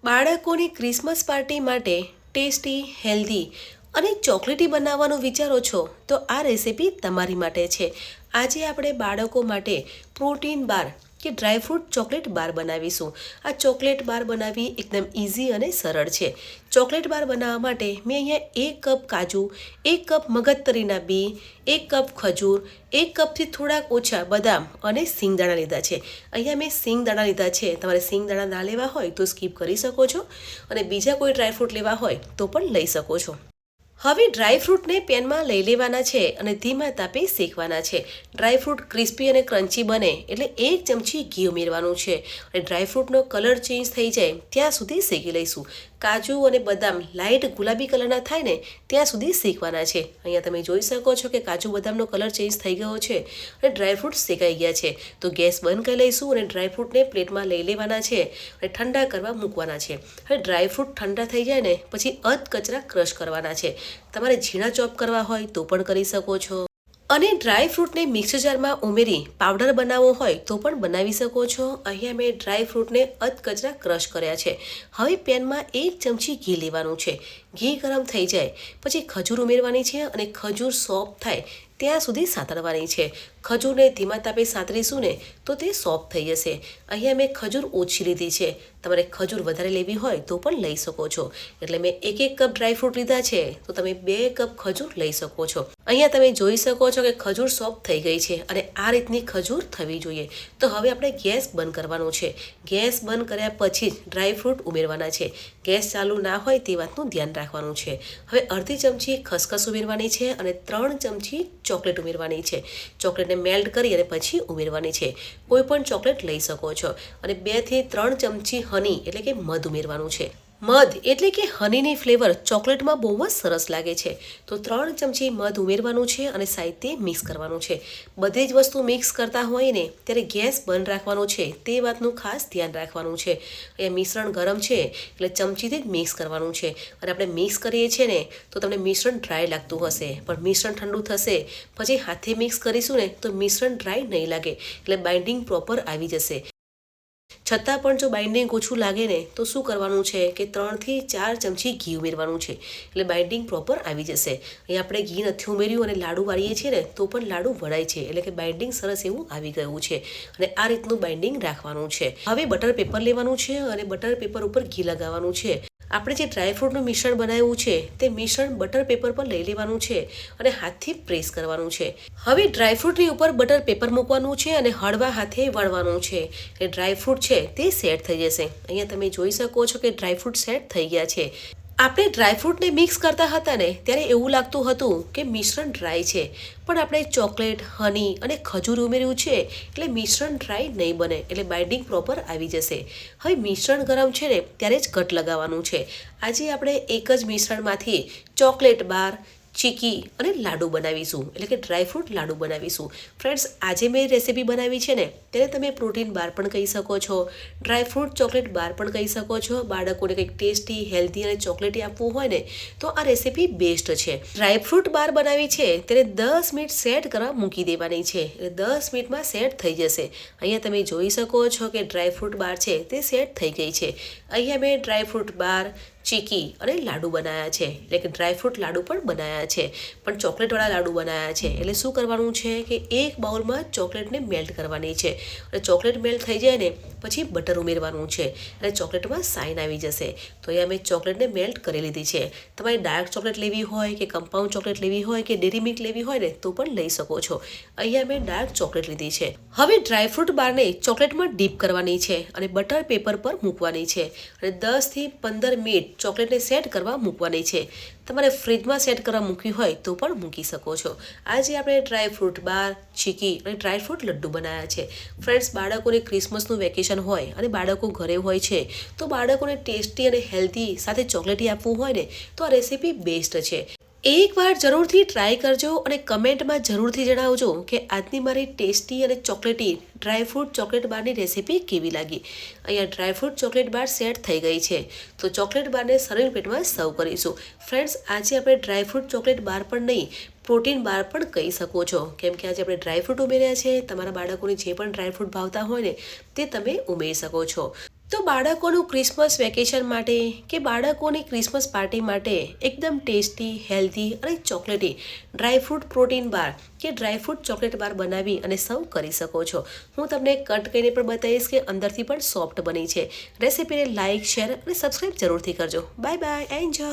બાળકોની Christmas party માટે tasty, healthy અને ચોકલેટી બનાવવાનું વિચારો છો તો આ રેસીપી તમારી માટે છે. આજે આપણે બાળકો માટે પ્રોટીન બાર કે ડ્રાયફ્રૂટ ચોકલેટ બાર બનાવીશું. આ ચોકલેટ બાર બનાવવી એકદમ ઇઝી અને સરળ છે. ચોકલેટ બાર બનાવવા માટે મેં અહીંયા 1 કપ કાજુ, 1 કપ મગજતરીના બી, 1 કપ ખજૂર, 1 કપથી થોડાક ઓછા બદામ અને સિંગદાણા લીધા છે. અહીંયા મેં સિંગદાણા લીધા છે. તમારે સિંગદાણા ના લેવા હોય તો સ્કીપ કરી શકો છો અને બીજા કોઈ ડ્રાયફ્રૂટ લેવા હોય તો પણ લઈ શકો છો. હવે ડ્રાયફ્રૂટને પેનમાં લઈ લેવાના છે અને ધીમા તાપે શેકવાના છે. ડ્રાયફ્રૂટ ક્રિસ્પી અને ક્રન્ચી બને એટલે 1 ચમચી ઘી ઉમેરવાનું છે અને ડ્રાયફ્રૂટનો કલર ચેન્જ થઈ જાય ત્યાં સુધી શેકી લઈશું. કાજુ અને બદામ લાઇટ ગુલાબી કલરના થાય ને ત્યાં સુધી શેકવાના છે. અહીંયા તમે જોઈ શકો છો કે કાજુ બદામનો કલર ચેન્જ થઈ ગયો છે અને ડ્રાયફ્રૂટ શેકાઈ ગયા છે. તો ગેસ બંધ કરી લઈશું અને ડ્રાયફ્રૂટને પ્લેટમાં લઈ લેવાના છે અને ઠંડા કરવા મૂકવાના છે. હવે ડ્રાયફ્રૂટ ઠંડા થઈ જાય ને પછી અધકચરા ક્રશ કરવાના છે. તમારે ઝીણા ચોપ કરવા હોય તો પણ કરી શકો છો અને ડ્રાયફ્રૂટને મિક્સર જારમાં ઉમેરી પાવડર બનાવવો હોય તો પણ બનાવી શકો છો. અહીંયા મેં ડ્રાયફ્રૂટને અધકચરા ક્રશ કર્યા છે. હવે પેનમાં 1 ચમચી ઘી લેવાનું છે. ઘી ગરમ થઈ જાય પછી ખજૂર ઉમેરવાની છે અને ખજૂર સોફ્ટ થાય ત્યાં સુધી સાતળવાની છે. ખજૂરને ધીમા તાપે સાતરીશું ને તો તે સોફ્ટ થઈ જશે. અહીંયા મેં ખજૂર ઓછી લીધી છે. તમારે ખજૂર વધારે લેવી હોય તો પણ લઈ શકો છો. એટલે મેં 1 કપ ડ્રાયફ્રૂટ લીધા છે તો તમે 2 કપ ખજૂર લઈ શકો છો. અહીંયા તમે જોઈ શકો છો કે ખજૂર સોફ્ટ થઈ ગઈ છે અને આ રીતની ખજૂર થવી જોઈએ. તો હવે આપણે ગેસ બંધ કરવાનો છે. ગેસ બંધ કર્યા પછી જ ડ્રાયફ્રૂટ ઉમેરવાના છે. ગેસ ચાલુ ના હોય તે વાતનું ધ્યાન રાખવાનું છે. હવે અડધી ચમચી ખસખસ ઉમેરવાની છે અને 3 ચમચી ચોકલેટ ઉમેરવાની છે. ચોકલેટને મેલ્ટ કરી અને પછી ઉમેરવાની છે. કોઈ પણ ચોકલેટ લઈ શકો છો અને 2 થી 3 ચમચી હની એટલે કે મધ ઉમેરવાનું છે. મધ એટલે કે હનીની ફ્લેવર ચોકલેટમાં બહુ જ સરસ લાગે છે. તો 3 ચમચી મધ ઉમેરવાનું છે અને સાઈડથી મિક્સ કરવાનું છે. બધી જ વસ્તુ મિક્સ કરતા હોય ને ત્યારે ગેસ બંધ રાખવાનો છે તે વાતનું ખાસ ધ્યાન રાખવાનું છે. અહીંયા મિશ્રણ ગરમ છે એટલે ચમચીથી જ મિક્સ કરવાનું છે અને આપણે મિક્સ કરીએ છીએ ને તો તમને મિશ્રણ ડ્રાય લાગતું હશે પણ મિશ્રણ ઠંડુ થશે પછી હાથે મિક્સ કરીશું ને તો મિશ્રણ ડ્રાય નહીં લાગે એટલે બાઇન્ડિંગ પ્રોપર આવી જશે. છતાં પણ જો બાઇન્ડિંગ ઓછું લાગે ને તો શું કરવાનું છે કે 3 થી 4 ચમચી ઘી ઉમેરવાનું છે એટલે બાઇન્ડિંગ પ્રોપર આવી જશે. અહીં આપણે ઘી નથી ઉમેર્યું અને લાડુ વાળીએ છીએ ને તો પણ લાડુ વળાય છે એટલે કે બાઇન્ડિંગ સરસ એવું આવી ગયું છે અને આ રીતનું બાઇન્ડિંગ રાખવાનું છે. હવે બટર પેપર લેવાનું છે અને બટર પેપર ઉપર ઘી લગાવવાનું છે. આપણે જે ડ્રાયફ્રૂટનું મિશ્રણ બનાવ્યું છે તે મિશ્રણ બટર પેપર પર લઈ લેવાનું છે અને હાથથી પ્રેસ કરવાનું છે. હવે ડ્રાયફ્રૂટની ઉપર બટર પેપર મૂકવાનું છે અને હળવા હાથે વળવાનું છે. એ ડ્રાયફ્રૂટ છે તે સેટ થઈ જશે. અહીંયા તમે જોઈ શકો છો કે ડ્રાયફ્રૂટ સેટ થઈ ગયા છે. આપણે ડ્રાયફ્રૂટને મિક્સ કરતા હતા ને ત્યારે એવું લાગતું હતું કે મિશ્રણ ડ્રાય છે પણ આપણે ચોકલેટ, હની અને ખજૂર ઉમેર્યું છે એટલે મિશ્રણ ડ્રાય નહીં બને એટલે બાઇન્ડિંગ પ્રોપર આવી જશે. હવે મિશ્રણ ગરમ છે ને ત્યારે જ કટ લગાવવાનું છે. આજે આપણે એક જ મિશ્રણમાંથી ચોકલેટ બાર, ચીકી અને લાડુ બનાવીશું એટલે કે ડ્રાયફ્રૂટ લાડુ બનાવીશું. ફ્રેન્ડ્સ, આજે મેં રેસીપી બનાવી છે ને તેને તમે પ્રોટીન બાર પણ કહી શકો છો, ડ્રાયફ્રૂટ ચોકલેટ બાર પણ કહી શકો છો. બાળકોને કંઈક ટેસ્ટી, હેલ્ધી અને ચોકલેટી આપવું હોય ને તો આ રેસીપી બેસ્ટ છે. ડ્રાયફ્રૂટ બાર બનાવી છે તેને 10 મિનિટ સેટ કરવા મૂકી દેવાની છે એટલે 10 મિનિટમાં સેટ થઈ જશે. અહીંયા તમે જોઈ શકો છો કે ડ્રાયફ્રૂટ બાર છે તે સેટ થઈ ગઈ છે. અહીંયા મેં ડ્રાયફ્રૂટ બાર, ચીકી અને લાડુ બનાવ્યા છે એટલે કે ડ્રાયફ્રૂટ લાડુ પણ બનાવ્યા છે પણ ચોકલેટવાળા લાડુ બનાવ્યા છે. એટલે શું કરવાનું છે કે એક બાઉલમાં ચોકલેટને મેલ્ટ કરવાની છે અને ચોકલેટ મેલ્ટ થઈ જાય ને પછી બટર ઉમેરવાનું છે અને ચોકલેટમાં સાઇન આવી જશે. તો અહીંયા મેં ચોકલેટને મેલ્ટ કરી લીધી છે. તમારે ડાર્ક ચોકલેટ લેવી હોય કે કમ્પાઉન્ડ ચોકલેટ લેવી હોય કે ડેરી મિલ્ક લેવી હોય ને તો પણ લઈ શકો છો. અહીંયા મેં ડાર્ક ચોકલેટ લીધી છે. હવે ડ્રાયફ્રૂટ બારને ચોકલેટમાં ડીપ કરવાની છે અને બટર પેપર પર મૂકવાની છે અને 10 થી 15 મિનિટ ચોકલેટને સેટ કરવા મૂકવાની છે. તમારે ફ્રીજમાં સેટ કરવા મૂકવી હોય તો પણ મૂકી શકો છો. આજે આપણે ડ્રાયફ્રૂટ બાર, ચીકી અને ડ્રાયફ્રૂટ લડ્ડુ બનાવ્યા છે. ફ્રેન્ડ્સ, બાળકોને ક્રિસમસનું વેકેશન હોય અને બાળકો ઘરે હોય છે તો બાળકોને ટેસ્ટી અને હેલ્ધી સાથે ચોકલેટી આપવું હોય ને તો આ રેસીપી બેસ્ટ છે. એકવાર જરૂરથી ટ્રાય કરજો અને કમેન્ટમાં જરૂરથી જણાવજો કે આજની મારી ટેસ્ટી અને ચોકલેટી ડ્રાયફ્રૂટ ચોકલેટ બારની રેસીપી કેવી લાગી. અહીંયા ડ્રાયફ્રૂટ ચોકલેટ બાર સેટ થઈ ગઈ છે તો ચોકલેટ બારને સર્વિંગ પ્લેટમાં સર્વ કરીશું. ફ્રેન્ડ્સ, આજે આપણે ડ્રાયફ્રૂટ ચોકલેટ બાર પણ નહીં પ્રોટીન બાર પણ કહી શકો છો કેમ કે આજે આપણે ડ્રાયફ્રૂટ ઉમેર્યા છે. તમારા બાળકોને જે પણ ડ્રાયફ્રૂટ ભાવતા હોય ને તે તમે ઉમેરી શકો છો. તો બાળકોનું ક્રિસમસ વેકેશન માટે કે બાળકોની ક્રિસમસ પાર્ટી માટે એકદમ ટેસ્ટી, હેલ્ધી અને ચોકલેટી ડ્રાયફ્રૂટ પ્રોટીન બાર કે ડ્રાયફ્રૂટ ચોકલેટ બાર બનાવી અને સર્વ કરી શકો છો. હું તમને કટ કરીને પણ બતાવીશ કે અંદરથી પણ સોફ્ટ બની છે. રેસીપીને લાઇક, શેર અને સબસ્ક્રાઈબ જરૂરથી કરજો. Bye bye, enjoy.